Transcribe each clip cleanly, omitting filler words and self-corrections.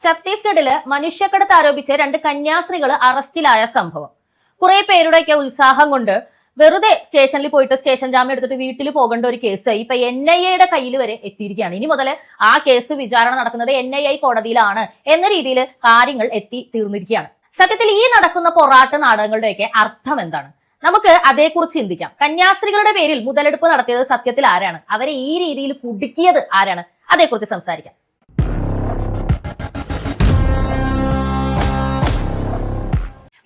ഛത്തീസ്ഗഡില് മനുഷ്യക്കടത്ത് ആരോപിച്ച് 2 കന്യാസ്ത്രീകൾ അറസ്റ്റിലായ സംഭവം. കുറെ പേരുടെയൊക്കെ ഉത്സാഹം കൊണ്ട് വെറുതെ സ്റ്റേഷനിൽ പോയിട്ട് സ്റ്റേഷൻ ജാമ്യം എടുത്തിട്ട് വീട്ടിൽ പോകേണ്ട ഒരു കേസ് ഇപ്പൊ NIA കയ്യിൽ വരെ എത്തിയിരിക്കുകയാണ്. ഇനി മുതൽ ആ കേസ് വിചാരണ നടക്കുന്നത് NIA കോടതിയിലാണ് എന്ന രീതിയിൽ കാര്യങ്ങൾ എത്തി തീർന്നിരിക്കുകയാണ്. സത്യത്തിൽ ഈ നടക്കുന്ന പൊറാട്ട് നാടകങ്ങളുടെയൊക്കെ അർത്ഥം എന്താണ്? നമുക്ക് അതേക്കുറിച്ച് ചിന്തിക്കാം. കന്യാസ്ത്രീകളുടെ പേരിൽ മുതലെടുപ്പ് നടത്തിയത് സത്യത്തിൽ ആരാണ്? അവരെ ഈ രീതിയിൽ കുടുക്കിയത് ആരാണ്? അതേക്കുറിച്ച് സംസാരിക്കാം.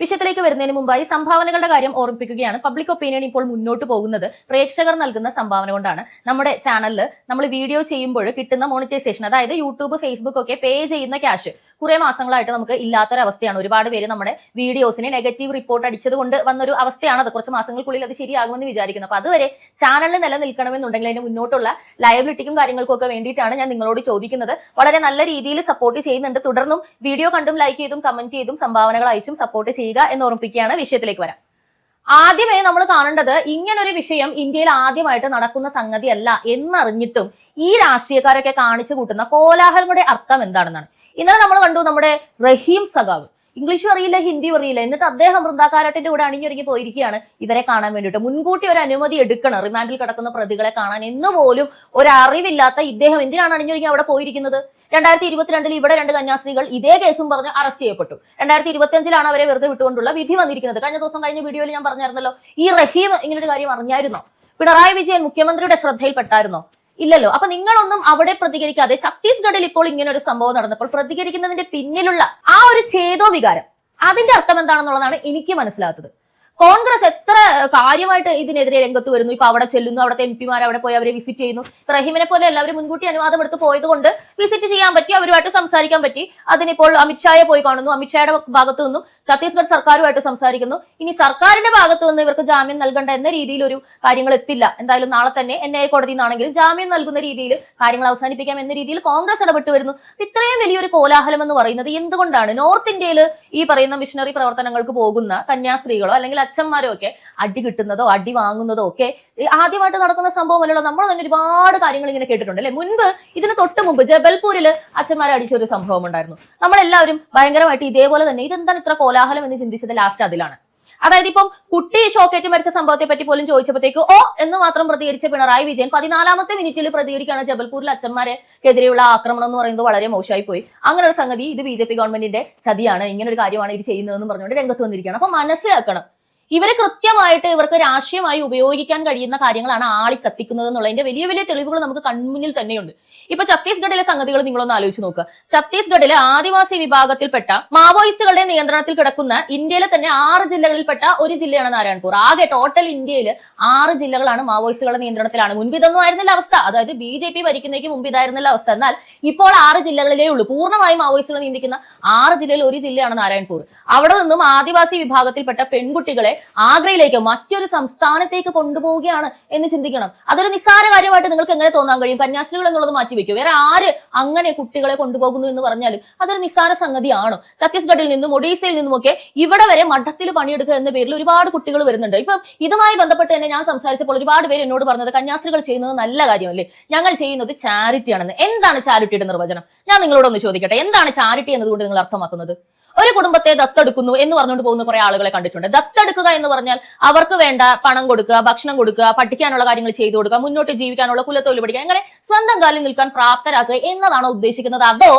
വിഷയത്തിലേക്ക് വരുന്നതിന് മുമ്പായി സംഭാവനകളുടെ കാര്യം ഓർമ്മിപ്പിക്കുകയാണ്. പബ്ലിക് ഒപ്പീനിയൻ ഇപ്പോൾ മുന്നോട്ട് പോകുന്നത് പ്രേക്ഷകർ നൽകുന്ന സംഭാവന കൊണ്ടാണ്. നമ്മുടെ ചാനലിൽ നമ്മൾ വീഡിയോ ചെയ്യുമ്പോൾ കിട്ടുന്ന മോണിറ്റൈസേഷൻ, അതായത് യൂട്യൂബ്, ഫേസ്ബുക്ക് ഒക്കെ പേ ചെയ്യുന്ന ക്യാഷ് കുറെ മാസങ്ങളായിട്ട് നമുക്ക് ഇല്ലാത്തൊരവസ്ഥയാണ്. ഒരുപാട് പേര് നമ്മുടെ വീഡിയോസിന് നെഗറ്റീവ് റിപ്പോർട്ട് അടിച്ചത് കൊണ്ട് വന്നൊരു അവസ്ഥയാണത്. കുറച്ച് മാസങ്ങൾക്കുള്ളിൽ അത് ശരിയാകുമെന്ന് വിചാരിക്കുന്നു. അപ്പൊ അതുവരെ ചാനലിൽ നിലനിൽക്കണമെന്നുണ്ടെങ്കിൽ അതിന് മുന്നോട്ടുള്ള ലയബിലിറ്റിക്കും കാര്യങ്ങൾക്കും ഒക്കെ വേണ്ടിയിട്ടാണ് ഞാൻ നിങ്ങളോട് ചോദിക്കുന്നത്. വളരെ നല്ല രീതിയിൽ സപ്പോർട്ട് ചെയ്യുന്നുണ്ട്. തുടർന്നും വീഡിയോ കണ്ടും ലൈക്ക് ചെയ്തും കമന്റ് ചെയ്തും സംഭാവനകൾ അയച്ചും സപ്പോർട്ട് ചെയ്യുക എന്ന് ഓർമ്മിപ്പിക്കുകയാണ്. വിഷയത്തിലേക്ക് വരാം. ആദ്യമേ നമ്മൾ കാണേണ്ടത്, ഇങ്ങനൊരു വിഷയം ഇന്ത്യയിൽ ആദ്യമായിട്ട് നടക്കുന്ന സംഗതിയല്ല എന്നറിഞ്ഞിട്ടും ഈ രാഷ്ട്രീയക്കാരൊക്കെ കാണിച്ചു കൂട്ടുന്ന കോലാഹലങ്ങളുടെ അർത്ഥം എന്താണെന്നാണ്. ഇന്നലെ നമ്മൾ കണ്ടു നമ്മുടെ റഹീം സഖാവ്, ഇംഗ്ലീഷും അറിയില്ല, ഹിന്ദിയും അറിയില്ല, എന്നിട്ട് അദ്ദേഹം വൃന്ദാകാരാട്ടിന്റെ കൂടെ അണിഞ്ഞൊരുങ്ങി പോയിരിക്കുകയാണ് ഇവരെ കാണാൻ വേണ്ടിയിട്ട്. മുൻകൂട്ടി ഒരു അനുമതി എടുക്കണം റിമാൻഡിൽ കിടക്കുന്ന പ്രതികളെ കാണാൻ എന്ന് പോലും ഒരറിവില്ലാത്ത ഇദ്ദേഹം എന്തിനാണ് അണിഞ്ഞൊരുങ്ങി അവിടെ പോയിരിക്കുന്നത്? 2022 ഇവിടെ 2 കന്യാസ്ത്രീകൾ ഇതേ കേസും പറഞ്ഞ് അറസ്റ്റ് ചെയ്യപ്പെട്ടു. 2025 അവരെ വെറുതെ വിട്ടുകൊണ്ടുള്ള വിധി വന്നിരിക്കുന്നത്. കഴിഞ്ഞ ദിവസം കഴിഞ്ഞ വീഡിയോയിൽ ഞാൻ പറഞ്ഞായിരുന്നല്ലോ, ഈ റഹീം ഇങ്ങനൊരു കാര്യം അറിഞ്ഞായിരുന്നോ? പിണറായി വിജയൻ മുഖ്യമന്ത്രിയുടെ ശ്രദ്ധയിൽപ്പെട്ടായിരുന്നോ? ഇല്ലല്ലോ. അപ്പൊ നിങ്ങളൊന്നും അവിടെ പ്രതികരിക്കാതെ ഛത്തീസ്ഗഡിൽ ഇപ്പോൾ ഇങ്ങനെ ഒരു സംഭവം നടന്നപ്പോൾ പ്രതികരിക്കുന്നതിന്റെ പിന്നിലുള്ള ആ ഒരു ചേതോ വികാരം, അതിന്റെ അർത്ഥം എന്താണെന്നുള്ളതാണ് എനിക്ക് മനസ്സിലാത്തത്. കോൺഗ്രസ് എത്ര കാര്യമായിട്ട് ഇതിനെതിരെ രംഗത്ത് വരുന്നു. ഇപ്പൊ അവിടെ ചെല്ലുന്നു, അവിടുത്തെ MP-മാർ അവിടെ പോയി അവരെ വിസിറ്റ് ചെയ്യുന്നു. റഹീമിനെ പോലെ എല്ലാവരും മുൻകൂട്ടി അനുവാദം എടുത്ത് പോയത് കൊണ്ട് വിസിറ്റ് ചെയ്യാൻ പറ്റി, അവരുമായിട്ട് സംസാരിക്കാൻ പറ്റി. അതിനിപ്പോൾ അമിത്ഷായെ പോയി കാണുന്നു, അമിത്ഷായുടെ ഭാഗത്തു നിന്നും ഛത്തീസ്ഗഡ് സർക്കാരുമായിട്ട് സംസാരിക്കുന്നു. ഇനി സർക്കാരിന്റെ ഭാഗത്തു നിന്ന് ഇവർക്ക് ജാമ്യം നൽകേണ്ട എന്ന രീതിയിൽ ഒരു കാര്യങ്ങൾ എത്തില്ല. എന്തായാലും നാളെ തന്നെ NIA കോടതിയിൽ നിന്നാണെങ്കിലും ജാമ്യം നൽകുന്ന രീതിയിൽ കാര്യങ്ങൾ അവസാനിപ്പിക്കാം എന്ന രീതിയിൽ കോൺഗ്രസ് ഇടപെട്ട് വരുന്നു. ഇത്രയും വലിയൊരു കോലാഹലം എന്ന് പറയുന്നത് എന്തുകൊണ്ടാണ്? നോർത്ത് ഇന്ത്യയിൽ ഈ പറയുന്ന മിഷണറി പ്രവർത്തനങ്ങൾക്ക് പോകുന്ന കന്യാസ്ത്രീകളോ അല്ലെങ്കിൽ അച്ഛന്മാരോ ഒക്കെ അടി കിട്ടുന്നതോ അടി വാങ്ങുന്നതോ ഒക്കെ ആദ്യമായിട്ട് നടക്കുന്ന സംഭവമല്ലല്ലോ. നമ്മൾ തന്നെ ഒരുപാട് കാര്യങ്ങൾ ഇങ്ങനെ കേട്ടിട്ടുണ്ട് അല്ലെ? മുൻപ് ഇതിന് തൊട്ട് മുമ്പ് ജബൽപൂരിൽ അച്ഛന്മാരെ അടിച്ച ഒരു സംഭവം ഉണ്ടായിരുന്നു. നമ്മളെല്ലാവരും ഭയങ്കരമായിട്ട് ഇതേപോലെ തന്നെ ഇതെന്താണ് ഇത്ര കോലാഹലം എന്ന് ചിന്തിച്ചത് ലാസ്റ്റ് അതിലാണ്. അതായത് ഇപ്പം കുട്ടി ഷോക്കേറ്റ് മരിച്ച സംഭവത്തെ പറ്റി പോലും ചോദിച്ചപ്പോഴത്തേക്ക് ഓ എന്ന് മാത്രം പ്രതികരിച്ച പിണറായി വിജയൻ 14ാമത്തെ മിനിറ്റിൽ പ്രതികരിക്കുകയാണ്. ജബൽപൂരിൽ അച്ഛന്മാരെക്കെതിരെയുള്ള ആക്രമണം എന്ന് പറയുന്നത് വളരെ മോശമായി പോയി, അങ്ങനെ ഒരു സംഗതി, ഇത് BJP ഗവൺമെന്റിന്റെ ചതിയാണ്, ഇങ്ങനെ ഒരു കാര്യമാണ് ഇത് ചെയ്യുന്നതെന്ന് പറഞ്ഞുകൊണ്ട് രംഗത്ത് വന്നിരിക്കുകയാണ്. അപ്പൊ മനസ്സിലാക്കണം, ഇവര് കൃത്യമായിട്ട് ഇവർക്ക് രാഷ്ട്രീയമായി ഉപയോഗിക്കാൻ കഴിയുന്ന കാര്യങ്ങളാണ് ആളി കത്തിക്കുന്നത് എന്നുള്ളതിന്റെ വലിയ വലിയ തെളിവുകൾ നമുക്ക് കൺമുന്നിൽ തന്നെയുണ്ട്. ഇപ്പൊ ഛത്തീസ്ഗഡിലെ സംഗതികൾ നിങ്ങളൊന്ന് ആലോചിച്ച് നോക്കുക. ഛത്തീസ്ഗഡിലെ ആദിവാസി വിഭാഗത്തിൽപ്പെട്ട മാവോയിസ്റ്റുകളുടെ നിയന്ത്രണത്തിൽ കിടക്കുന്ന ഇന്ത്യയിലെ തന്നെ 6 ജില്ലകളിൽപ്പെട്ട ഒരു ജില്ലയാണ് നാരായൺപൂർ. ആകെ ടോട്ടൽ ഇന്ത്യയിൽ 6 ജില്ലകളാണ് മാവോയിസ്റ്റുകളുടെ നിയന്ത്രണത്തിലാണ്. മുൻപ് ഇതൊന്നും ആയിരുന്നില്ല അവസ്ഥ. അതായത് BJP ഭരിക്കുന്നേക്ക് മുമ്പ് ഇതായിരുന്നില്ല അവസ്ഥ. എന്നാൽ ഇപ്പോൾ 6 ജില്ലകളിലേ ഉള്ളൂ. പൂർണ്ണമായും മാവോയിസ്റ്റുകൾ നിയന്ത്രിക്കുന്ന 6 ജില്ലയിൽ ഒരു ജില്ലയാണ് നാരായൺപൂർ. അവിടെ നിന്നും ആദിവാസി വിഭാഗത്തിൽപ്പെട്ട പെൺകുട്ടികളെ ആഗ്രയിലേക്ക് മറ്റൊരു സംസ്ഥാനത്തേക്ക് കൊണ്ടുപോവുകയാണ് എന്ന് ചിന്തിക്കണം. അതൊരു നിസ്സാര കാര്യമായിട്ട് നിങ്ങൾക്ക് എങ്ങനെ തോന്നാൻ കഴിയും? കന്യാസ്ത്രീകൾ എന്നുള്ളത് മാറ്റിവെക്കും. വേറെ ആര് അങ്ങനെ കുട്ടികളെ കൊണ്ടുപോകുന്നു എന്ന് പറഞ്ഞാലും അതൊരു നിസ്സാര സംഗതിയാണോ? ഛത്തീസ്ഗഡിൽ നിന്നും ഒഡീസയിൽ നിന്നുമൊക്കെ ഇവിടെ വരെ മഠത്തിൽ പണിയെടുക്കുക എന്ന പേരിൽ ഒരുപാട് കുട്ടികൾ വരുന്നുണ്ട്. ഇപ്പം ഇതുമായി ബന്ധപ്പെട്ട് തന്നെ ഞാൻ സംസാരിച്ചപ്പോൾ ഒരുപാട് പേര് എന്നോട് പറഞ്ഞത് കന്യാസ്ത്രീകൾ ചെയ്യുന്നത് നല്ല കാര്യമല്ലേ, ഞങ്ങൾ ചെയ്യുന്നത് ചാരിറ്റി ആണെന്ന്. എന്താണ് ചാരിറ്റിയുടെ നിർവചനം? ഞാൻ നിങ്ങളോടൊന്ന് ചോദിക്കട്ടെ, എന്താണ് ചാരിറ്റി എന്നതുകൊണ്ട് നിങ്ങൾ അർത്ഥമാക്കുന്നത്? ഒരു കുടുംബത്തെ ദത്തെടുക്കുന്നു എന്ന് പറഞ്ഞുകൊണ്ട് പോകുന്ന കുറെ ആളുകളെ കണ്ടിട്ടുണ്ട്. ദത്തെടുക്കുക എന്ന് പറഞ്ഞാൽ അവർക്ക് വേണ്ട പണം കൊടുക്കുക, ഭക്ഷണം കൊടുക്കുക, പഠിക്കാനുള്ള കാര്യങ്ങൾ ചെയ്തു കൊടുക്കുക, മുന്നോട്ട് ജീവിക്കാനുള്ള കുലത്തൊഴിൽ പഠിക്കുക, അങ്ങനെ സ്വന്തം കാലിൽ നിൽക്കാൻ പ്രാപ്തരാക്കുക എന്നതാണോ ഉദ്ദേശിക്കുന്നത്? അതോ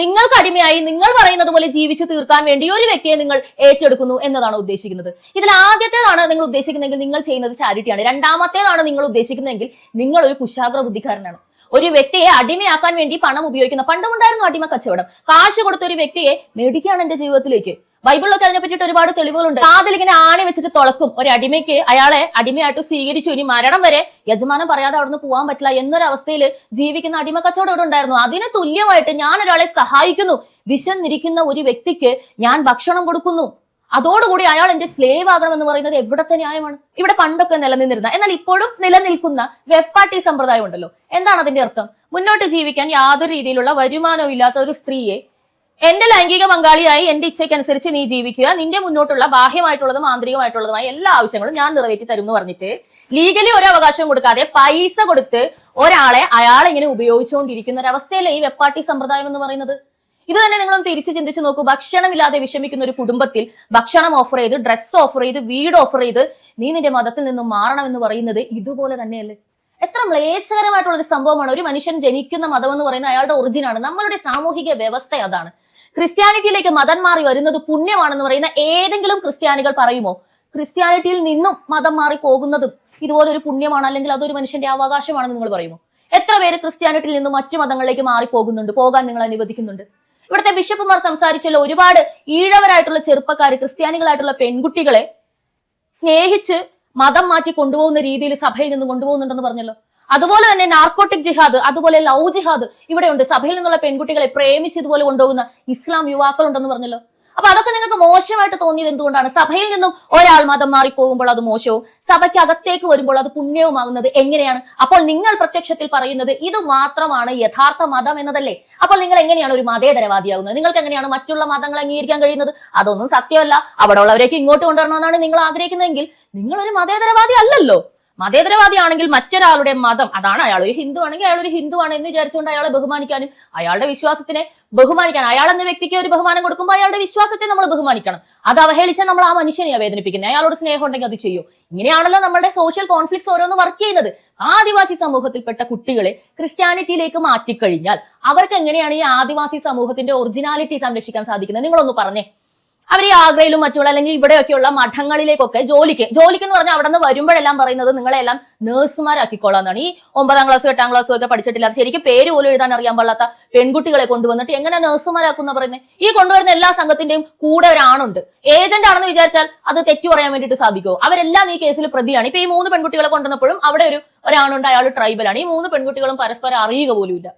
നിങ്ങൾക്ക് അടിമയായി നിങ്ങൾ പറയുന്നത് പോലെ ജീവിച്ചു തീർക്കാൻ വേണ്ടി ഒരു വ്യക്തിയെ നിങ്ങൾ ഏറ്റെടുക്കുന്നു എന്നതാണോ ഉദ്ദേശിക്കുന്നത്? ഇതിൽ ആദ്യത്തേതാണ് നിങ്ങൾ ഉദ്ദേശിക്കുന്നതെങ്കിൽ നിങ്ങൾ ചെയ്യുന്നത് ചാരിറ്റിയാണ്. രണ്ടാമത്തേതാണ് നിങ്ങൾ ഉദ്ദേശിക്കുന്നതെങ്കിൽ നിങ്ങൾ ഒരു കുശാഗ്ര ബുദ്ധിക്കാരനാണ്. ഒരു വ്യക്തിയെ അടിമയാക്കാൻ വേണ്ടി പണം ഉപയോഗിക്കുന്ന, പണ്ടുമുണ്ടായിരുന്നു അടിമ കച്ചവടം. കാശ് കൊടുത്ത ഒരു വ്യക്തിയെ മേടിക്കുകയാണ് എന്റെ ജീവിതത്തിലേക്ക്. ബൈബിളിലൊക്കെ അതിനെ പറ്റിയിട്ട് ഒരുപാട് തെളിവുകളുണ്ട്. അതിലിങ്ങനെ ആണി വെച്ചിട്ട് തുളക്കും. ഒരു അടിമയ്ക്ക് അയാളെ അടിമയായിട്ട് സ്വീകരിച്ചു, ഇനി മരണം വരെ യജമാനം പറയാതെ അവിടുന്ന് പോകാൻ പറ്റില്ല എന്നൊരവസ്ഥയിൽ ജീവിക്കുന്ന അടിമ കച്ചവടം ഇവിടെ ഉണ്ടായിരുന്നു. അതിന് തുല്യമായിട്ട് ഞാൻ ഒരാളെ സഹായിക്കുന്നു, വിശന്നിരിക്കുന്ന ഒരു വ്യക്തിക്ക് ഞാൻ ഭക്ഷണം കൊടുക്കുന്നു, അതോടുകൂടി അയാൾ എന്റെ സ്ലേവ് ആകണമെന്ന് പറയുന്നത് എവിടത്തെ ന്യായമാണ്? ഇവിടെ പണ്ടൊക്കെ നിലനിന്നിരുന്ന, എന്നാൽ ഇപ്പോഴും നിലനിൽക്കുന്ന വെപ്പാട്ടി സമ്പ്രദായം ഉണ്ടല്ലോ. എന്താണ് അതിന്റെ അർത്ഥം? മുന്നോട്ട് ജീവിക്കാൻ യാതൊരു രീതിയിലുള്ള വരുമാനവും ഇല്ലാത്ത ഒരു സ്ത്രീയെ എന്റെ ലൈംഗിക പങ്കാളിയായി എന്റെ ഇച്ഛയ്ക്കനുസരിച്ച് നീ ജീവിക്കുക, നിന്റെ മുന്നോട്ടുള്ള ബാഹ്യമായിട്ടുള്ളതും ആന്തരികമായിട്ടുള്ളതുമായ എല്ലാ ആവശ്യങ്ങളും ഞാൻ നിറവേറ്റി തരും എന്ന് പറഞ്ഞിട്ട് ലീഗലി ഒരു അവകാശം കൊടുക്കാതെ പൈസ കൊടുത്ത് ഒരാളെ അയാളെങ്ങനെ ഉപയോഗിച്ചുകൊണ്ടിരിക്കുന്ന ഒരവസ്ഥയല്ലേ ഈ വെപ്പാട്ടി സമ്പ്രദായം എന്ന് പറയുന്നത്? ഇത് തന്നെ നിങ്ങളൊന്ന് തിരിച്ച് ചിന്തിച്ച് നോക്കൂ. ഭക്ഷണമില്ലാതെ വിഷമിക്കുന്ന ഒരു കുടുംബത്തിൽ ഭക്ഷണം ഓഫർ ചെയ്ത്, ഡ്രസ്സ് ഓഫർ ചെയ്ത്, വീട് ഓഫർ ചെയ്ത് നീ നിന്റെ മതത്തിൽ നിന്നും മാറണം എന്ന് പറയുന്നത് ഇതുപോലെ തന്നെയല്ലേ? എത്ര മ്ലേച്ഛകരമായിട്ടുള്ള ഒരു സംഭവമാണ്. ഒരു മനുഷ്യൻ ജനിക്കുന്ന മതം എന്ന് പറയുന്നത് അയാളുടെ ഒറിജിനാണ്. നമ്മളുടെ സാമൂഹിക വ്യവസ്ഥ അതാണ്. ക്രിസ്ത്യാനിറ്റിയിലേക്ക് മതം മാറി വരുന്നത് പുണ്യമാണെന്ന് പറയുന്ന ഏതെങ്കിലും ക്രിസ്ത്യാനികൾ പറയുമോ? ക്രിസ്ത്യാനിറ്റിയിൽ നിന്നും മതം മാറി പോകുന്നതും ഇതുപോലെ ഒരു പുണ്യമാണ്, അല്ലെങ്കിൽ അതൊരു മനുഷ്യന്റെ അവകാശമാണെന്ന് നിങ്ങൾ പറയുമോ? എത്ര പേര് ക്രിസ്ത്യാനിറ്റിയിൽ നിന്നും മറ്റു മതങ്ങളിലേക്ക് മാറി പോകുന്നുണ്ട്, പോകാൻ നിങ്ങൾ അനുവദിക്കുന്നുണ്ട്? ഇവിടുത്തെ ബിഷപ്പുമാർ സംസാരിച്ചല്ലോ, ഒരുപാട് ഈഴവരായിട്ടുള്ള ചെറുപ്പക്കാർ ക്രിസ്ത്യാനികളായിട്ടുള്ള പെൺകുട്ടികളെ സ്നേഹിച്ച് മതം മാറ്റി കൊണ്ടുപോകുന്ന രീതിയിൽ സഭയിൽ നിന്ന് കൊണ്ടുപോകുന്നുണ്ടെന്ന് പറഞ്ഞല്ലോ. അതുപോലെ തന്നെ നാർക്കോട്ടിക് ജിഹാദ്, അതുപോലെ ലവ് ജിഹാദ് ഇവിടെയുണ്ട്. സഭയിൽ നിന്നുള്ള പെൺകുട്ടികളെ പ്രേമിച്ച് ഇതുപോലെ കൊണ്ടുപോകുന്ന ഇസ്ലാം യുവാക്കളുണ്ടെന്ന് പറഞ്ഞല്ലോ. അപ്പൊ അതൊക്കെ നിങ്ങൾക്ക് മോശമായിട്ട് തോന്നിയത് എന്തുകൊണ്ടാണ്? സഭയിൽ നിന്നും ഒരാൾ മതം മാറി പോകുമ്പോൾ അത് മോശവും, സഭയ്ക്ക് അകത്തേക്ക് വരുമ്പോൾ അത് പുണ്യവുമാകുന്നത് എങ്ങനെയാണ്? അപ്പോൾ നിങ്ങൾ പ്രത്യക്ഷത്തിൽ പറയുന്നത് ഇത് മാത്രമാണ് യഥാർത്ഥ മതം എന്നതല്ലേ? അപ്പോൾ നിങ്ങൾ എങ്ങനെയാണ് ഒരു മതേതരവാദിയാകുന്നത്? നിങ്ങൾക്ക് എങ്ങനെയാണ് മറ്റുള്ള മതങ്ങൾ അംഗീകരിക്കാൻ കഴിയുന്നത്? അതൊന്നും സത്യമല്ല. അവിടെ ഉള്ളവരേക്ക് ഇങ്ങോട്ട് കൊണ്ടുവരണമെന്നാണ് നിങ്ങൾ ആഗ്രഹിക്കുന്നതെങ്കിൽ നിങ്ങൾ ഒരു മതേതരവാദി അല്ലല്ലോ. മതേതരവാദിയാണെങ്കിൽ മറ്റൊരാളുടെ മതം, അതാണ് അയാൾ ഒരു ഹിന്ദു ആണെങ്കിൽ അയാൾ ഒരു ഹിന്ദുവാണ് എന്ന് വിചാരിച്ചുകൊണ്ട് അയാളെ ബഹുമാനിക്കാനും അയാളുടെ വിശ്വാസത്തിനെ ബഹുമാനിക്കാൻ, അയാൾ എന്ന വ്യക്തിക്ക് ഒരു ബഹുമാനം കൊടുക്കുമ്പോൾ അയാളുടെ വിശ്വാസത്തെ നമ്മൾ ബഹുമാനിക്കണം. അത് അവഹേളിച്ചാൽ നമ്മൾ ആ മനുഷ്യനെയാ വേദനിപ്പിക്കുന്നത്. അയാളോട് സ്നേഹം ഉണ്ടെങ്കിൽ അത് ചെയ്യൂ. ഇങ്ങനെയാണല്ലോ നമ്മുടെ സോഷ്യൽ കോൺഫ്ലിക്ട്സ് ഓരോന്ന് വർക്ക് ചെയ്യുന്നത്. ആദിവാസി സമൂഹത്തിൽപ്പെട്ട കുട്ടികളെ ക്രിസ്ത്യാനിറ്റിയിലേക്ക് മാറ്റിക്കഴിഞ്ഞാൽ അവർക്ക് എങ്ങനെയാണ് ഈ ആദിവാസി സമൂഹത്തിന്റെ ഒറിജിനാലിറ്റി സംരക്ഷിക്കാൻ സാധിക്കുന്നത്? നിങ്ങളൊന്ന് പറഞ്ഞേ. അവർ ഈ ആഗ്രയിലും മറ്റുള്ള അല്ലെങ്കിൽ ഇവിടെയൊക്കെയുള്ള മഠങ്ങളിലേക്കൊക്കെ ജോലിക്ക് എന്ന് പറഞ്ഞാൽ അവിടെ നിന്ന് വരുമ്പോഴെല്ലാം പറയുന്നത് നിങ്ങളെല്ലാം നേഴ്സുമാരാക്കിക്കോളാന്നാണ്. ഈ 9ാം ക്ലാസ്സും 8ാം ക്ലാസ്സും ഒക്കെ പഠിച്ചിട്ടില്ലാത്ത, ശരിക്കും പേര് പോലും എഴുതാൻ അറിയാൻ പാടാത്ത പെൺകുട്ടികളെ കൊണ്ടുവന്നിട്ട് എങ്ങനെ നേഴ്സുമാരാക്കുന്ന പറയുന്നത്? ഈ കൊണ്ടുവരുന്ന എല്ലാ സംഘത്തിന്റെയും കൂടെ ഒരാണുണ്ട്. ഏജന്റ് ആണെന്ന് വിചാരിച്ചാൽ അത് തെറ്റു പറയാൻ വേണ്ടിയിട്ട് സാധിക്കുമോ? അവരെല്ലാം ഈ കേസിൽ പ്രതിയാണ്. ഇപ്പൊ ഈ 3 പെൺകുട്ടികളെ കൊണ്ടുവന്നപ്പോഴും അവിടെ ഒരാണുണ്ട്, അയാൾ ട്രൈബലാണ്. ഈ 3 പെൺകുട്ടികളും പരസ്പരം അറിയുക പോലുമില്ല.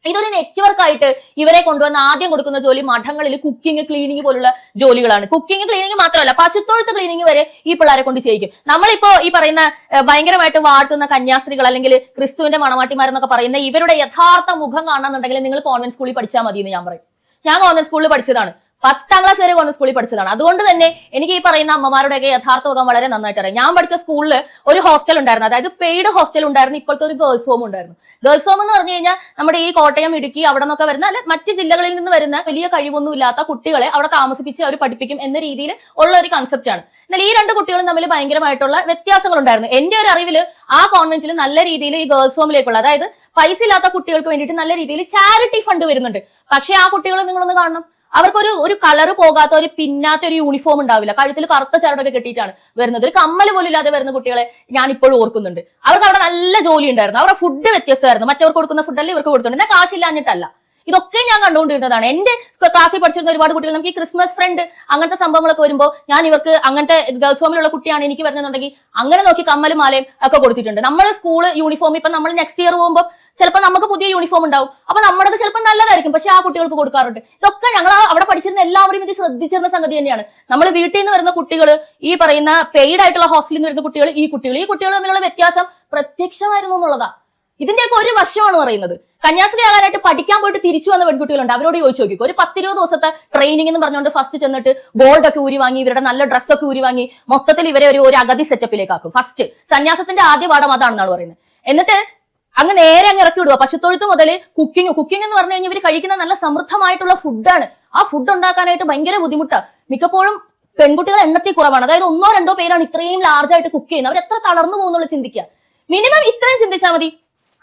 ഇതൊരു നെറ്റ്വർക്ക് ആയിട്ട് ഇവരെ കൊണ്ടുവന്ന് ആദ്യം കൊടുക്കുന്ന ജോലി മഠങ്ങളിൽ കുക്കിംഗ്, ക്ലീനിങ് പോലുള്ള ജോലികളാണ്. കുക്കിംഗ്, ക്ലീനിങ് മാത്രമല്ല, പശുത്തൊഴുത്ത് ക്ലീനിങ് വരെ ഈ പിള്ളേരെ കൊണ്ട് ചെയ്യിക്കും. നമ്മളിപ്പോ ഈ പറയുന്ന ഭയങ്കരമായിട്ട് വാഴ്ത്തുന്ന കന്യാസ്ത്രീകൾ അല്ലെങ്കിൽ ക്രിസ്തുവിന്റെ മണവാട്ടിമാരെന്നൊക്കെ പറയുന്ന ഇവരുടെ യഥാർത്ഥ മുഖം കാണണമെന്നുണ്ടെങ്കിൽ നിങ്ങൾ കോൺവെന്റ് സ്കൂളിൽ പഠിച്ചാൽ മതി എന്ന് ഞാൻ പറയും. ഞാൻ കോൺവെന്റ് സ്കൂളിൽ പഠിച്ചതാണ്. 10ാം ക്ലാസ് വരെ കോൺവെന്റ് സ്കൂളിൽ പഠിച്ചതാണ്. അതുകൊണ്ട് തന്നെ എനിക്ക് ഈ പറയുന്ന അമ്മമാരുടെയൊക്കെ യഥാർത്ഥ മുഖം വളരെ നന്നായിട്ട് അറിയാം. ഞാൻ പഠിച്ച സ്കൂളിൽ ഒരു ഹോസ്റ്റൽ ഉണ്ടായിരുന്നു, അതായത് പെയ്ഡ് ഹോസ്റ്റൽ ഉണ്ടായിരുന്നു. ഇപ്പോഴത്തെ ഒരു ഗേൾസ് ഹോം ഉണ്ടായിരുന്നു. ഗേൾസ് ഹോം എന്ന് പറഞ്ഞു കഴിഞ്ഞാൽ നമ്മുടെ ഈ കോട്ടയം, ഇടുക്കി അവിടെ നിന്നൊക്കെ വരുന്ന, അല്ലെ മറ്റ് ജില്ലകളിൽ നിന്ന് വരുന്ന വലിയ കഴിവൊന്നും ഇല്ലാത്ത കുട്ടികളെ അവിടെ താമസിപ്പിച്ച് അവർ പഠിപ്പിക്കും എന്ന രീതിയിൽ ഉള്ള ഒരു കൺസെപ്റ്റ് ആണ്. എന്നാൽ ഈ 2 കുട്ടികളും തമ്മിൽ ഭയങ്കരമായിട്ടുള്ള വ്യത്യാസങ്ങൾ ഉണ്ടായിരുന്നു. എന്റെ ഒരു അറിവിൽ ആ കോൺവെന്റിൽ നല്ല രീതിയിൽ ഈ ഗേൾസ് ഹോമിലേക്കുള്ള, അതായത് പൈസ ഇല്ലാത്ത കുട്ടികൾക്ക് വേണ്ടിയിട്ട് നല്ല രീതിയിൽ ചാരിറ്റി ഫണ്ട് വരുന്നുണ്ട്. പക്ഷെ ആ കുട്ടികളെ നിങ്ങളൊന്ന് കാണണം, അവർക്കൊരു കളറ് പോകാത്ത, ഒരു പിന്നാത്ത ഒരു യൂണിഫോം ഉണ്ടാവില്ല. കഴുത്തിൽ കറുത്ത ചരടൊക്കെ കെട്ടിയിട്ടാണ് വരുന്നത്. ഒരു കമ്മൽ പോലും ഇല്ലാതെ വരുന്ന കുട്ടികളെ ഞാൻ ഇപ്പോഴും ഓർക്കുന്നുണ്ട്. അവർക്ക് അവിടെ നല്ല ജോലി ഉണ്ടായിരുന്നു. അവരുടെ ഫുഡ് വ്യത്യസ്തമായിരുന്നു. മറ്റവർക്ക് കൊടുക്കുന്ന ഫുഡല്ലേ ഇവർക്ക് കൊടുത്തിട്ടുണ്ട്. എന്നാൽ കാശില്ലാഞ്ഞിട്ടല്ല. ഇതൊക്കെ ഞാൻ കണ്ടുകൊണ്ടിരുന്നതാണ്. എന്റെ ക്ലാസ്സിൽ പഠിച്ചിരുന്ന ഒരുപാട് കുട്ടികൾ, നമുക്ക് ഈ ക്രിസ്മസ് ഫ്രണ്ട് അങ്ങനത്തെ സംഭവങ്ങളൊക്കെ വരുമ്പോൾ ഞാൻ ഇവർക്ക് അങ്ങനത്തെ ഗേൾസ് ഹോമിലുള്ള കുട്ടിയാണ് എനിക്ക് വരുന്നുണ്ടെങ്കിൽ അങ്ങനെ നോക്കി കമ്മലും മാലയും ഒക്കെ കൊടുത്തിട്ടുണ്ട്. നമ്മൾ സ്കൂൾ യൂണിഫോം ഇപ്പൊ നമ്മൾ നെക്സ്റ്റ് ഇയർ പോകുമ്പോൾ ചിലപ്പോൾ നമുക്ക് പുതിയ യൂണിഫോം ഉണ്ടാവും. അപ്പൊ നമ്മുടേത് ചിലപ്പോൾ നല്ലതായിരിക്കും, പക്ഷെ ആ കുട്ടികൾക്ക് കൊടുക്കാറുണ്ട്. ഇതൊക്കെ ഞങ്ങൾ അവിടെ പഠിച്ചിരുന്ന എല്ലാവരും ഇത് ശ്രദ്ധിച്ചിരുന്ന സംഗതി തന്നെയാണ്. നമ്മൾ വീട്ടിൽ നിന്ന് വരുന്ന കുട്ടികൾ, ഈ പറയുന്ന പെയ്ഡ് ആയിട്ടുള്ള ഹോസ്റ്റലിൽ നിന്ന് വരുന്ന കുട്ടികൾ, ഈ കുട്ടികൾ തമ്മിലുള്ള വ്യത്യാസം പ്രത്യക്ഷമായിരുന്നു എന്നുള്ളതാ. ഇതിന്റെയൊക്കെ ഒരു വശമാണ് പറയുന്നത്. കന്യാസ്ത്രീ ആകാനായിട്ട് പഠിക്കാൻ പോയിട്ട് തിരിച്ചു വന്ന പെൺകുട്ടികളുണ്ട്. അവരോട് ചോദിച്ചു നോക്കിക്കോ. ഒരു 10-20 ദിവസത്തെ ട്രെയിനിങ് എന്ന് പറഞ്ഞുകൊണ്ട് ഫസ്റ്റ് ചെന്നിട്ട് ഗോൾഡ് ഒക്കെ ഊരി വാങ്ങി, ഇവരുടെ നല്ല ഡ്രസ്സൊക്കെ ഊരി വാങ്ങി, മൊത്തത്തിൽ ഇവരെ ഒരു അഗതി സെറ്റപ്പിലേക്ക് ആക്കും. ഫസ്റ്റ് സന്യാസത്തിന്റെ ആദ്യ പാഠം അതാണെന്നാണ് പറയുന്നത്. എന്നിട്ട് അങ്ങ് നേരെ അങ്ങ് ഇറക്കി വിടുക. പശുത്തൊഴുത്ത് മുതൽ കുക്കിംഗ് എന്ന് പറഞ്ഞു കഴിഞ്ഞാൽ ഇവർ കഴിക്കുന്ന നല്ല സമൃദ്ധമായിട്ടുള്ള ഫുഡാണ്. ആ ഫുഡ് ഉണ്ടാക്കാനായിട്ട് ഭയങ്കര ബുദ്ധിമുട്ടാണ്. മിക്കപ്പോഴും പെൺകുട്ടികൾ എണ്ണത്തിൽ കുറവാണ്. അതായത് 1-2 പേരാണ് ഇത്രയും ലാർജ് ആയിട്ട് കുക്ക് ചെയ്യുന്നത്. അവർ എത്ര തളർന്നു പോകുന്നുള്ള ചിന്തിക്കുക. മിനിമം ഇത്രയും ചിന്തിച്ചാൽ മതി.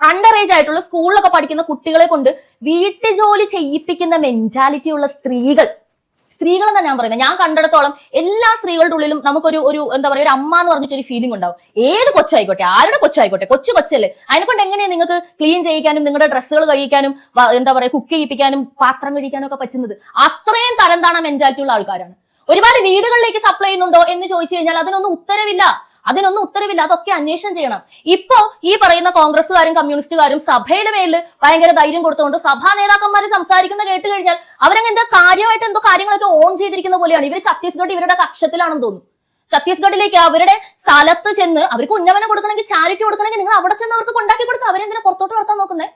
അണ്ടർ ഏജ് ആയിട്ടുള്ള സ്കൂളിലൊക്കെ പഠിക്കുന്ന കുട്ടികളെ കൊണ്ട് വീട്ടുജോലി ചെയ്യിപ്പിക്കുന്ന മെന്റാലിറ്റി ഉള്ള സ്ത്രീകൾ എന്നാ ഞാൻ പറയുന്നത്. ഞാൻ കണ്ടിടത്തോളം എല്ലാ സ്ത്രീകളുടെ ഉള്ളിലും നമുക്കൊരു എന്താ പറയുക, ഒരു അമ്മ എന്ന് പറഞ്ഞിട്ടൊരു ഫീലിംഗ് ഉണ്ടാവും. ഏത് കൊച്ചായിക്കോട്ടെ, ആരുടെ കൊച്ചായിക്കോട്ടെ, കൊച്ചല്ലേ, അതിനെക്കൊണ്ട് എങ്ങനെയാണ് നിങ്ങൾക്ക് ക്ലീൻ ചെയ്യിക്കാനും നിങ്ങളുടെ ഡ്രസ്സുകൾ കഴിക്കാനും എന്താ പറയുക കുക്ക് ചെയ്യിപ്പിക്കാനും പാത്രം കഴിക്കാനും ഒക്കെ പറ്റുന്നത്? അത്രയും തരംതാണ മെന്റാലിറ്റി ഉള്ള ആൾക്കാരാണ്. ഒരുപാട് വീടുകളിലേക്ക് സപ്ലൈ ചെയ്യുന്നുണ്ടോ എന്ന് ചോദിച്ചു കഴിഞ്ഞാൽ അതിനൊന്നും ഉത്തരവില്ല. അതൊക്കെ അന്വേഷണം ചെയ്യണം. ഇപ്പോ ഈ പറയുന്ന കോൺഗ്രസ്സുകാരും കമ്മ്യൂണിസ്റ്റുകാരും സഭയുടെ മേലിൽ ഭയങ്കര ധൈര്യം കൊടുത്തുകൊണ്ട് സഭാ നേതാക്കന്മാർ സംസാരിക്കുന്ന കേട്ട് കഴിഞ്ഞാൽ അവരങ്ങ് എന്തോ കാര്യമായിട്ട് എന്തോ കാര്യങ്ങളൊക്കെ ഓൺ ചെയ്തിരിക്കുന്ന പോലെയാണ്. ഇവർ ഛത്തീസ്ഗഡ് ഇവരുടെ കക്ഷത്തിലാണെന്ന് തോന്നുന്നു. ഛത്തീസ്ഗഡിലേക്ക് അവരുടെ സ്ഥലത്ത് ചെന്ന് അവർക്ക് ഉന്നമനം കൊടുക്കണമെങ്കിൽ, ചാരിറ്റി കൊടുക്കണമെങ്കിൽ നിങ്ങൾ അവിടെ ചെന്ന് അവർക്ക് കൊണ്ടാക്കി കൊടുക്കുക. അവരെന്തിനാ പുറത്തോട്ട് നടത്താൻ നോക്കുന്നത്?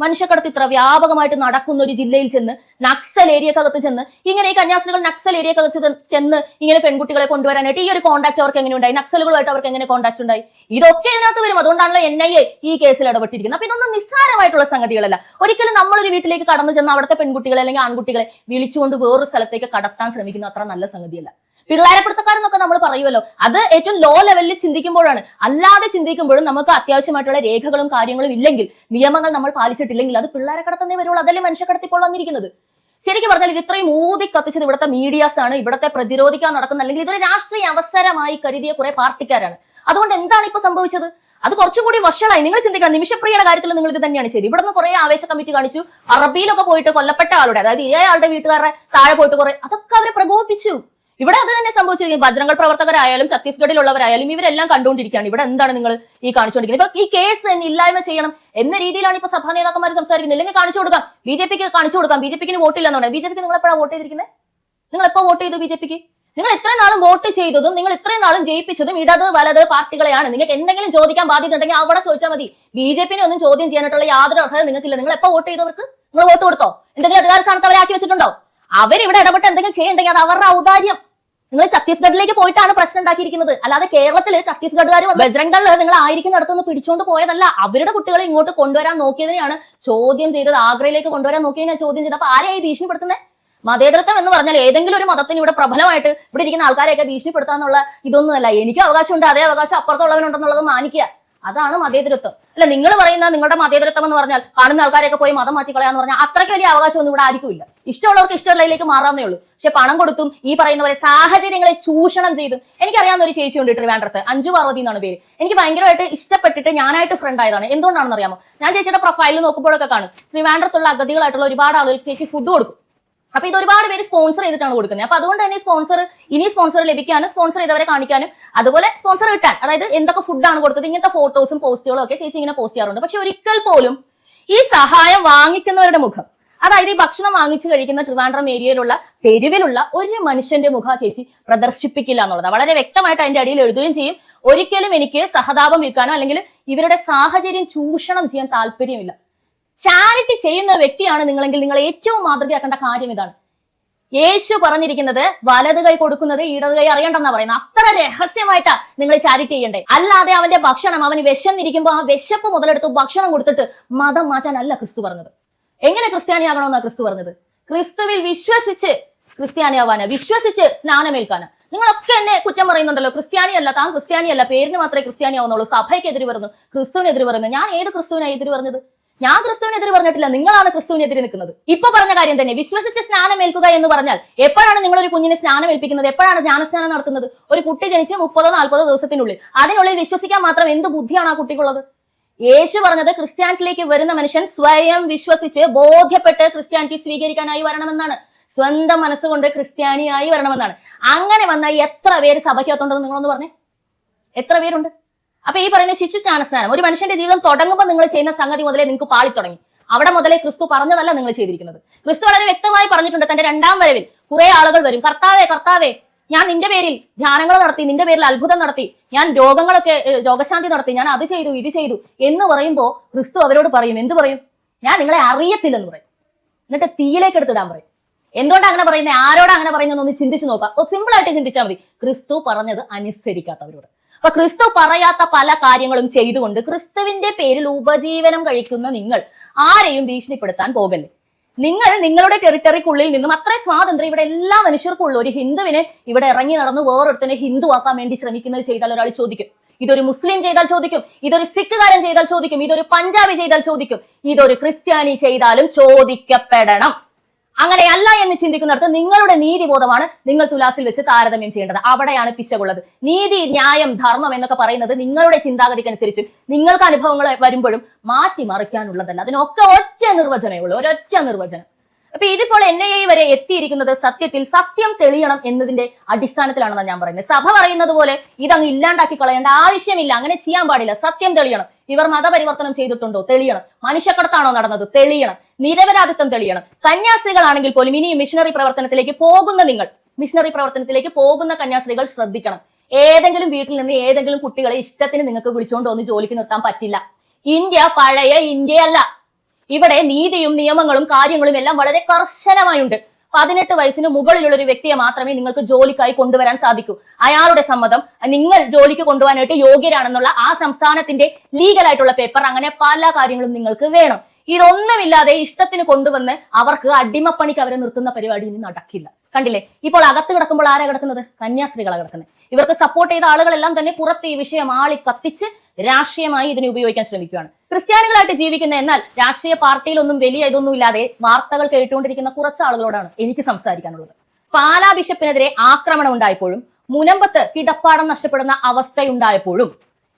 മനുഷ്യക്കടത്ത് ഇത്ര വ്യാപകമായിട്ട് നടക്കുന്ന ഒരു ജില്ലയിൽ ചെന്ന് നക്സൽ ഏരിയക്കകത്ത് ചെന്ന് ഇങ്ങനെ ഈ കന്യാസ്ത്രീകൾ നക്സൽ ഏരിയക്കകത്ത് ചെന്ന് ഇങ്ങനെ പെൺകുട്ടികളെ കൊണ്ടുവരാനായിട്ട് ഈ ഒരു കോൺടാക്ട് അവർക്ക് എങ്ങനെ ഉണ്ടായി, നക്സലുകളുമായിട്ട് അവർക്ക് എങ്ങനെ കോൺടാക്ട് ഉണ്ടായി, ഇതൊക്കെ ഇതിനകത്ത് വരും. അതുകൊണ്ടാണല്ലോ NIA ഈ കേസിൽ ഇടപെട്ടിരിക്കുന്നത്. അപ്പൊ ഇതൊന്നും നിസ്സാരമായിട്ടുള്ള സംഗതികളല്ല. ഒരിക്കലും നമ്മളൊരു വീട്ടിലേക്ക് കടന്നു ചെന്ന് അവിടുത്തെ പെൺകുട്ടികളെ അല്ലെങ്കിൽ ആൺകുട്ടികളെ വിളിച്ചുകൊണ്ട് വേറൊരു സ്ഥലത്തേക്ക് കടത്താൻ ശ്രമിക്കുന്ന അത്ര നല്ല സംഗതിയല്ല. പിള്ളേരപ്പെടുത്തക്കാരെന്നൊക്കെ നമ്മൾ പറയുമല്ലോ, അത് ഏറ്റവും ലോ ലെവലിൽ ചിന്തിക്കുമ്പോഴാണ്. അല്ലാതെ ചിന്തിക്കുമ്പോഴും നമുക്ക് അത്യാവശ്യമായിട്ടുള്ള രേഖകളും കാര്യങ്ങളും ഇല്ലെങ്കിൽ, നിയമങ്ങൾ നമ്മൾ പാലിച്ചിട്ടില്ലെങ്കിൽ അത് പിള്ളേരെ കടത്തുന്നേ വരുള്ളൂ. അതല്ലേ മനുഷ്യക്കടത്തിപ്പോൾ വന്നിരിക്കുന്നത്. ശരിക്കും പറഞ്ഞാൽ ഇത് ഇത്രയും ഊതി കത്തിച്ചത് ഇവിടുത്തെ മീഡിയാസ് ആണ്, ഇവിടത്തെ പ്രതിരോധിക്കാൻ നടക്കുന്ന, അല്ലെങ്കിൽ ഇതൊരു രാഷ്ട്രീയ അവസരമായി കരുതിയ കുറെ പാർട്ടിക്കാരാണ്. അതുകൊണ്ട് എന്താണ് ഇപ്പൊ സംഭവിച്ചത്? അത് കുറച്ചുകൂടി വഷളായി. നിങ്ങൾ ചിന്തിക്കണം, നിമിഷപ്രിയയുടെ കാര്യത്തിൽ നിങ്ങൾ ഇത് തന്നെയാണ് ചെയ്തത്. ഇവിടെ നിന്ന് കുറെ ആവേശ കമ്മിറ്റി കാണിച്ചു, അറബിയിലൊക്കെ പോയിട്ട് കൊല്ലപ്പെട്ട ആളുടെ, അതായത് ഇയാളുടെ വീട്ടുകാരുടെ താഴെ പോയിട്ട് കുറെ, അതൊക്കെ അവരെ പ്രകോപിപ്പിച്ചു. ഇവിടെ അത് തന്നെ സംഭവിച്ചിരിക്കും. ബജ്രംഗൾ പ്രവർത്തകരായാലും ഛത്തീസ്ഗഡിലുള്ളവരായാലും ഇവരെല്ലാം കണ്ടുകൊണ്ടിരിക്കുകയാണ്. ഇവിടെ എന്താണ് നിങ്ങൾ ഈ കാണിച്ചുകൊണ്ടിരിക്കുന്നത്? ഇപ്പൊ ഈ കേസ് തന്നെ ഇല്ലായ്മ ചെയ്യണം എന്ന രീതിയിലാണ് ഇപ്പൊ സഭാ നേതാക്കന്മാർ സംസാരിക്കുന്നത്. ഇല്ലെങ്കിൽ കാണിച്ചു കൊടുക്കാം, BJPക്ക് കാണിച്ചു കൊടുക്കാം. BJPക്ക് വോട്ടില്ലെന്ന് പറയാം. BJPക്ക് നിങ്ങൾ എപ്പോഴാണ് വോട്ട് ചെയ്തിരിക്കുന്നത്? നിങ്ങൾ എപ്പോ വോട്ട് ചെയ്തു BJPക്ക്? നിങ്ങൾ ഇത്രയും നാളും വോട്ട് ചെയ്തതും നിങ്ങൾ ഇത്രയും നാളും ജയിപ്പിച്ചതും ഇടത് വലത് പാർട്ടികളെയാണ്. നിങ്ങൾക്ക് എന്തെങ്കിലും ചോദിക്കാൻ ബാധ്യത ഉണ്ടെങ്കിൽ അവിടെ ചോദിച്ചാൽ മതി. BJPനെ ഒന്നും ചോദ്യം ചെയ്യാനായിട്ടുള്ള യാതൊരു അർഹത നിങ്ങൾക്കില്ല. നിങ്ങൾ എപ്പോ വോട്ട് ചെയ്തവർക്ക്? നിങ്ങൾ വോട്ട് കൊടുത്തോ? എന്തെങ്കിലും അധികാര സ്ഥാനത്ത് അവരെ ആക്കി വെച്ചിട്ടുണ്ടോ? അവരിവിടെ ഇടപെട്ട് എന്തെങ്കിലും ചെയ്യണ്ടെങ്കിൽ അത് അവരുടെ ഔദാര്യം. നിങ്ങൾ ഛത്തീസ്ഗഡിലേക്ക് പോയിട്ടാണ് പ്രശ്നം ഉണ്ടാക്കിയിരിക്കുന്നത്. അല്ലാതെ കേരളത്തില് ഛത്തീസ്ഗഡുകാർ ബജ്രംഗളിൽ നിങ്ങൾ ആയിരിക്കുന്നിടത്തുനിന്ന് പിടിച്ചുകൊണ്ട് പോയതല്ല. അവരുടെ കുട്ടികളെ ഇങ്ങോട്ട് കൊണ്ടുവരാൻ നോക്കിയതിനെയാണ് ചോദ്യം ചെയ്തത്. ആഗ്രയിലേക്ക് കൊണ്ടുവരാൻ നോക്കിയതിനാണ് ചോദ്യം ചെയ്തത്. അപ്പൊ ആരെയായി ഭീഷണിപ്പെടുത്തുന്നത്? മതേതരത്വം എന്ന് പറഞ്ഞാൽ ഏതെങ്കിലും ഒരു മതത്തിന് ഇവിടെ പ്രബലമായിട്ട് ഇവിടെ ഇരിക്കുന്ന ആൾക്കാരെയൊക്കെ ഭീഷണിപ്പെടുത്താന്നുള്ള ഇതൊന്നുമല്ല. എനിക്ക് അവകാശമുണ്ട്, അതേ അവകാശം അപ്പുറത്തുള്ളവനുണ്ടെന്നുള്ളത് മാനിക്കുക, അതാണ് മതേതരത്വം. അല്ല, നിങ്ങൾ പറയുന്ന നിങ്ങളുടെ മതേതരത്വം എന്ന് പറഞ്ഞാൽ കാണുന്ന ആൾക്കാരെയൊക്കെ പോയി മതം മാറ്റിക്കളയാന്ന് പറഞ്ഞാൽ അത്രയ്ക്ക് വലിയ അവകാശമൊന്നും ഇവിടെ ആർക്കും ഇല്ല. ഇഷ്ടമുള്ളവർക്ക് ഇഷ്ടമുള്ളതിലേക്ക് മാറാവുന്നേ ഉള്ളൂ. പക്ഷെ പണം കൊടുത്തും ഈ പറയുന്ന പോലെ സാഹചര്യങ്ങളെ ചൂഷണം ചെയ്തും. എനിക്കറിയാവുന്ന ഒരു ചേച്ചിയുണ്ട് ട്രിവാൻഡ്രത്ത്, അഞ്ജു പാർവതി എന്നാണ് പേര്. എനിക്ക് ഭയങ്കരമായിട്ട് ഇഷ്ടപ്പെട്ടിട്ട് ഞാനായിട്ട് ഫ്രണ്ട് ആയതാണ്. എന്തുകൊണ്ടാണെന്ന് അറിയാമോ? ഞാൻ ചേച്ചിയുടെ പ്രൊഫൈലിൽ നോക്കുമ്പോഴൊക്കെ കാണും ട്രിവാൻഡ്രത്തുള്ള അഗതികളായിട്ടുള്ള ഒരുപാട് ആളുകൾ ചേച്ചി ഫുഡ് കൊടുക്കും. അപ്പൊ ഇത് ഒരുപാട് പേര് സ്പോൺസർ ചെയ്തിട്ടാണ് കൊടുക്കുന്നത്. അപ്പൊ അതുകൊണ്ട് തന്നെ സ്പോൺസർ ലഭിക്കാനും സ്പോൺസർ ചെയ്തവരെ കാണിക്കാനും അതുപോലെ സ്പോൺസർ കിട്ടാൻ, അതായത് എന്തൊക്കെ ഫുഡാണ് കൊടുത്തത്, ഇങ്ങനത്തെ ഫോട്ടോസും പോസ്റ്റുകളും ഒക്കെ ചേച്ചി ഇങ്ങനെ പോസ്റ്റ് ചെയ്യാറുണ്ട്. പക്ഷെ ഒരിക്കൽ പോലും ഈ സഹായം വാങ്ങിക്കുന്നവരുടെ മുഖം, അതായത് ഈ ഭക്ഷണം വാങ്ങിച്ചു കഴിക്കുന്ന ട്രിവാൻഡ്രം ഏരിയയിലുള്ള തെരുവിലുള്ള ഒരു മനുഷ്യന്റെ മുഖം ചേച്ചി പ്രദർശിപ്പിക്കില്ല എന്നുള്ളത് വളരെ വ്യക്തമായിട്ട് അതിന്റെ അടിയിൽ എഴുതുകയും ചെയ്യും. ഒരിക്കലും എനിക്ക് സഹതാപം വിൽക്കാനോ അല്ലെങ്കിൽ ഇവരുടെ സാഹചര്യം ചൂഷണം ചെയ്യാൻ താല്പര്യമില്ല. ചാരിറ്റി ചെയ്യുന്ന വ്യക്തിയാണ് നിങ്ങളെങ്കിൽ നിങ്ങൾ ഏറ്റവും മാതൃകയാക്കേണ്ട കാര്യം ഇതാണ്. യേശു പറഞ്ഞിരിക്കുന്നത് വലത് കൈ കൊടുക്കുന്നത് ഇടത് കൈ അറിയണ്ടെന്നാ പറയുന്നത്. അത്ര രഹസ്യമായിട്ടാ നിങ്ങൾ ചാരിറ്റി ചെയ്യണ്ടേ. അല്ലാതെ അവന്റെ ഭക്ഷണം, അവന് വിശന്നിരിക്കുമ്പോൾ ആ വിശപ്പ് മുതലെടുത്ത് ഭക്ഷണം കൊടുത്തിട്ട് മതം മാറ്റാനല്ല ക്രിസ്തു പറഞ്ഞത്. എങ്ങനെ ക്രിസ്ത്യാനിയാകണമെന്നാ ക്രിസ്തു പറഞ്ഞത്? ക്രിസ്തുവിൽ വിശ്വസിച്ച് ക്രിസ്ത്യാനിയാവാന്, വിശ്വസിച്ച് സ്നാനമേൽക്കാന്. നിങ്ങളൊക്കെ എന്നെ കുറ്റം പറയുന്നുണ്ടല്ലോ, ക്രിസ്ത്യാനിയല്ല, താൻ ക്രിസ്ത്യാനിയല്ല, പേരിന് മാത്രമേ ക്രിസ്ത്യാനിയാവുന്നുള്ളൂ, സഭയ്ക്ക് എതിര് പറഞ്ഞു, ക്രിസ്തുവിനെതിരെ പറഞ്ഞു. ഞാൻ ഏത് ക്രിസ്തുവിനായി എതിര് പറഞ്ഞത്? ഞാൻ ക്രിസ്തുവിനെതിരെ പറഞ്ഞിട്ടില്ല, നിങ്ങളാണ് ക്രിസ്തുവിനെതിരെ നിൽക്കുന്നത്. ഇപ്പൊ പറഞ്ഞ കാര്യം തന്നെ, വിശ്വസിച്ച് സ്നാനമേൽക്കുക എന്ന് പറഞ്ഞാൽ എപ്പോഴാണ് നിങ്ങൾ ഒരു കുഞ്ഞിനെ സ്നാനം ഏൽപ്പിക്കുന്നത്? എപ്പോഴാണ് ജ്ഞാനസ്നാനം നടത്തുന്നത്? ഒരു കുട്ടി ജനിച്ച് 30-40 ദിവസത്തിനുള്ളിൽ. അതിനുള്ളിൽ വിശ്വസിക്കാൻ മാത്രം എന്ത് ബുദ്ധിയാണ് ആ കുട്ടിക്കുള്ളത്? യേശു പറഞ്ഞത് ക്രിസ്ത്യാനിറ്റിയിലേക്ക് വരുന്ന മനുഷ്യൻ സ്വയം വിശ്വസിച്ച് ബോധ്യപ്പെട്ട് ക്രിസ്ത്യാനിറ്റി സ്വീകരിക്കാനായി വരണമെന്നാണ്. സ്വന്തം മനസ്സുകൊണ്ട് ക്രിസ്ത്യാനിയായി വരണമെന്നാണ്. അങ്ങനെ വന്ന എത്ര പേര് സഭയ്ക്കകത്തുണ്ടെന്ന് നിങ്ങളൊന്ന് പറഞ്ഞേ, എത്ര പേരുണ്ട്? അപ്പൊ ഈ പറയുന്ന ശിശു സ്നാനസ്നാനം ഒരു മനുഷ്യന്റെ ജീവിതം തുടങ്ങുമ്പോൾ നിങ്ങൾ ചെയ്യുന്ന സംഗതി മുതലേ നിങ്ങൾക്ക് പാളി തുടങ്ങി. അവിടെ മുതലേ ക്രിസ്തു പറഞ്ഞതല്ല നിങ്ങൾ ചെയ്തിരിക്കുന്നത്. ക്രിസ്തു വളരെ വ്യക്തമായി പറഞ്ഞിട്ടുണ്ട്, തന്റെ 2ാം വരവിൽ കുറെ ആളുകൾ വരും, കർത്താവേ കർത്താവേ ഞാൻ നിന്റെ പേരിൽ ധ്യാനങ്ങൾ നടത്തി, നിന്റെ പേരിൽ അത്ഭുതം നടത്തി, ഞാൻ രോഗശാന്തി നടത്തി, ഞാൻ അത് ചെയ്തു ഇത് ചെയ്തു എന്ന് പറയുമ്പോ ക്രിസ്തു അവരോട് പറയും, എന്ത് പറയും? ഞാൻ നിങ്ങളെ അറിയത്തില്ലെന്ന് പറയും. എന്നിട്ട് തീയിലേക്ക് എടുത്തിടാൻ പറയും. എന്തുകൊണ്ടാണ് അങ്ങനെ പറയുന്നത്? ആരോടാ അങ്ങനെ പറയുന്നതെന്ന് ചിന്തിച്ചു നോക്കാം. സിമ്പിൾ ആയിട്ട് ചിന്തിച്ചാൽ മതി. ക്രിസ്തു പറഞ്ഞത് അനുസരിക്കാത്തവരോട്. അപ്പൊ ക്രിസ്തു പറയാത്ത പല കാര്യങ്ങളും ചെയ്തുകൊണ്ട് ക്രിസ്തുവിന്റെ പേരിൽ ഉപജീവനം കഴിക്കുന്ന നിങ്ങൾ ആരെയും ഭീഷണിപ്പെടുത്താൻ പോകല്ലേ. നിങ്ങൾ നിങ്ങളുടെ ടെറിട്ടറിക്കുള്ളിൽ നിന്നും അത്ര സ്വാതന്ത്ര്യം ഇവിടെ എല്ലാ മനുഷ്യർക്കുള്ളൂ. ഒരു ഹിന്ദുവിനെ ഇവിടെ ഇറങ്ങി നടന്ന് വേറൊരുത്തനെ ഹിന്ദു ആക്കാൻ വേണ്ടി ശ്രമിക്കുന്നത് ചെയ്താൽ ഒരാൾ ചോദിക്കും, ഇതൊരു മുസ്ലിം ചെയ്താൽ ചോദിക്കും, ഇതൊരു സിഖുകാരൻ ചെയ്താൽ ചോദിക്കും, ഇതൊരു പഞ്ചാബി ചെയ്താൽ ചോദിക്കും, ഇതൊരു ക്രിസ്ത്യാനി ചെയ്താലും ചോദിക്കപ്പെടണം. അങ്ങനെയല്ല എന്ന് ചിന്തിക്കുന്നിടത്ത് നിങ്ങളുടെ നീതിബോധമാണ് നിങ്ങൾ തുലാസിൽ വെച്ച് താരതമ്യം ചെയ്യേണ്ടത്. അവിടെയാണ് പിശകുള്ളത്. നീതി, ന്യായം, ധർമ്മം എന്നൊക്കെ പറയുന്നത് നിങ്ങളുടെ ചിന്താഗതിക്കനുസരിച്ച് നിങ്ങൾക്ക് അനുഭവങ്ങൾ വരുമ്പോഴും മാറ്റിമറിക്കാനുള്ളതല്ല. അതിനൊക്കെ ഒറ്റ നിർവചനമേ ഉള്ളൂ, ഒരൊറ്റ നിർവചനം. അപ്പൊ ഇതിപ്പോൾ NIA വരെ എത്തിയിരിക്കുന്നത് സത്യത്തിൽ സത്യം തെളിയണം എന്നതിന്റെ അടിസ്ഥാനത്തിലാണെന്നാണ് ഞാൻ പറയുന്നത്. സഭ പറയുന്നത് പോലെ ഇതങ്ങ് ഇല്ലാണ്ടാക്കി കളയേണ്ട ആവശ്യമില്ല, അങ്ങനെ ചെയ്യാൻ പാടില്ല. സത്യം തെളിയണം. ഇവർ മതപരിവർത്തനം ചെയ്തിട്ടുണ്ടോ? തെളിയണം. മനുഷ്യക്കടത്താണോ നടന്നത്? തെളിയണം. നിരപരാധിത്വം തെളിയണം. കന്യാസ്ത്രീകളാണെങ്കിൽ പോലും ഇനിയും മിഷണറി പ്രവർത്തനത്തിലേക്ക് പോകുന്ന കന്യാസ്ത്രീകൾ ശ്രദ്ധിക്കണം. ഏതെങ്കിലും വീട്ടിൽ നിന്ന് ഏതെങ്കിലും കുട്ടികളെ ഇഷ്ടത്തിന് നിങ്ങൾക്ക് വിളിച്ചുകൊണ്ട് വന്ന് ജോലിക്ക് നിർത്താൻ പറ്റില്ല. ഇന്ത്യ പഴയ ഇന്ത്യയല്ല. ഇവിടെ നീതിയും നിയമങ്ങളും കാര്യങ്ങളും എല്ലാം വളരെ കർശനമായുണ്ട്. 18 വയസ്സിന് മുകളിലുള്ള ഒരു വ്യക്തിയെ മാത്രമേ നിങ്ങൾക്ക് ജോലിക്കായി കൊണ്ടുവരാൻ സാധിക്കൂ. അയാളുടെ സമ്മതം, നിങ്ങൾ ജോലിക്ക് കൊണ്ടുപോകാനായിട്ട് യോഗ്യരാണെന്നുള്ള ആ സംസ്ഥാനത്തിന്റെ ലീഗലായിട്ടുള്ള പേപ്പർ, അങ്ങനെ പല കാര്യങ്ങളും നിങ്ങൾക്ക് വേണം. ഇതൊന്നുമില്ലാതെ ഇഷ്ടത്തിന് കൊണ്ടുവന്ന് അവർക്ക് അടിമപ്പണിക്ക് അവരെ നിർത്തുന്ന പരിപാടി ഇനി നടക്കില്ല. കണ്ടില്ലേ, ഇപ്പോൾ അകത്ത് കിടക്കുമ്പോൾ ആരാ കിടക്കുന്നത്? കന്യാസ്ത്രീകളാണ് കിടക്കുന്നത്. ഇവർക്ക് സപ്പോർട്ട് ചെയ്ത ആളുകളെല്ലാം തന്നെ പുറത്ത് ഈ വിഷയം ആളി കത്തിച്ച് രാഷ്ട്രീയമായി ഇതിനെ ഉപയോഗിക്കാൻ ശ്രമിക്കുകയാണ്. ക്രിസ്ത്യാനികളായിട്ട് ജീവിക്കുന്ന, എന്നാൽ രാഷ്ട്രീയ പാർട്ടിയിലൊന്നും വലിയ ഇതൊന്നും ഇല്ലാതെ വാർത്തകൾ കേട്ടുകൊണ്ടിരിക്കുന്ന കുറച്ച് ആളുകളോടാണ് എനിക്ക് സംസാരിക്കാനുള്ളത്. പാലാ ബിഷപ്പിനെതിരെ ആക്രമണം ഉണ്ടായപ്പോഴും മുനമ്പത്ത് കിടപ്പാടം നഷ്ടപ്പെടുന്ന അവസ്ഥയുണ്ടായപ്പോഴും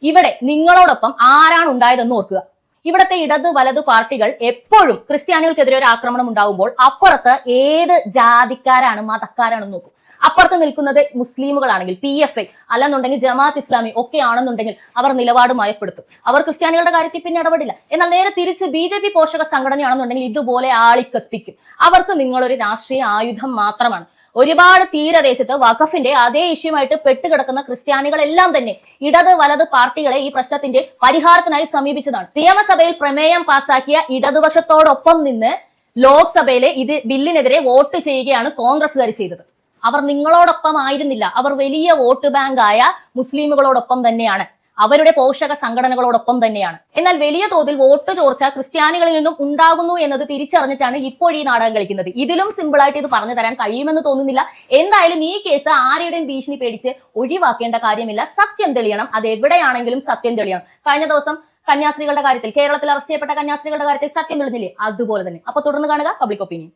ഇവിടെ നിങ്ങളോടൊപ്പം ആരാണ് ഉണ്ടായതെന്ന് ഓർക്കുക. ഇവിടത്തെ ഇടത് വലതു പാർട്ടികൾ എപ്പോഴും ക്രിസ്ത്യാനികൾക്കെതിരെ ഒരു ആക്രമണം ഉണ്ടാവുമ്പോൾ അപ്പുറത്ത് ഏത് ജാതിക്കാരാണ്, മതക്കാരാണെന്ന് നോക്കും. അപ്പുറത്ത് നിൽക്കുന്നത് മുസ്ലിമുകളാണെങ്കിൽ PFI, അല്ലെന്നുണ്ടെങ്കിൽ ജമാഅത്ത് ഇസ്ലാമി ഒക്കെ ആണെന്നുണ്ടെങ്കിൽ അവർ നിലപാട് മയപ്പെടുത്തും. അവർ ക്രിസ്ത്യാനികളുടെ കാര്യത്തിൽ പിന്നെ ഇടപെടില്ല. എന്നാൽ നേരെ തിരിച്ച് BJP പോഷക സംഘടനയാണെന്നുണ്ടെങ്കിൽ ഇതുപോലെ ആളിക്കത്തിക്കും. അവർക്ക് നിങ്ങളൊരു രാഷ്ട്രീയ ആയുധം മാത്രമാണ്. ഒരുപാട് തീരദേശത്ത് വഖഫിന്റെ അതേ ഇഷ്യൂമായിട്ട് പെട്ടുകിടക്കുന്ന ക്രിസ്ത്യാനികളെല്ലാം തന്നെ ഇടത് വലത് പാർട്ടികളെ ഈ പ്രശ്നത്തിന്റെ പരിഹാരത്തിനായി സമീപിച്ചതാണ്. നിയമസഭയിൽ പ്രമേയം പാസാക്കിയ ഇടതുപക്ഷത്തോടൊപ്പം നിന്ന് ലോക്സഭയിലെ ബില്ലിനെതിരെ വോട്ട് ചെയ്യുകയാണ് കോൺഗ്രസ്സുകാർ ചെയ്തത്. അവർ നിങ്ങളോടൊപ്പം ആയിരുന്നില്ല. അവർ വലിയ വോട്ട് ബാങ്കായ മുസ്ലിമുകളോടൊപ്പം തന്നെയാണ്, അവരുടെ പോഷക സംഘടനകളോടൊപ്പം തന്നെയാണ്. എന്നാൽ വലിയ തോതിൽ വോട്ട് ചോർച്ച ക്രിസ്ത്യാനികളിൽ നിന്നും ഉണ്ടാകുന്നു എന്നത് തിരിച്ചറിഞ്ഞിട്ടാണ് ഇപ്പോൾ ഈ നാടകം കളിക്കുന്നത്. ഇതിലും സിമ്പിൾ ആയിട്ട് ഇത് പറഞ്ഞു തരാൻ കഴിയുമെന്ന് തോന്നുന്നില്ല. എന്തായാലും ഈ കേസ് ആരുടെയും ഭീഷണി പേടിച്ച് ഒഴിവാക്കേണ്ട കാര്യമില്ല. സത്യം തെളിയണം. അത് എവിടെയാണെങ്കിലും സത്യം തെളിയണം. കഴിഞ്ഞ ദിവസം കന്യാസ്ത്രീകളുടെ കാര്യത്തിൽ, കേരളത്തിൽ അറസ്റ്റ് ചെയ്യപ്പെട്ട കന്യാസ്ത്രീകളുടെ കാര്യത്തിൽ സത്യം തെളിഞ്ഞില്ലേ? അതുപോലെ തന്നെ. അപ്പൊ തുടർന്ന് കാണുക പബ്ലിക് ഒപ്പീനിയൻ.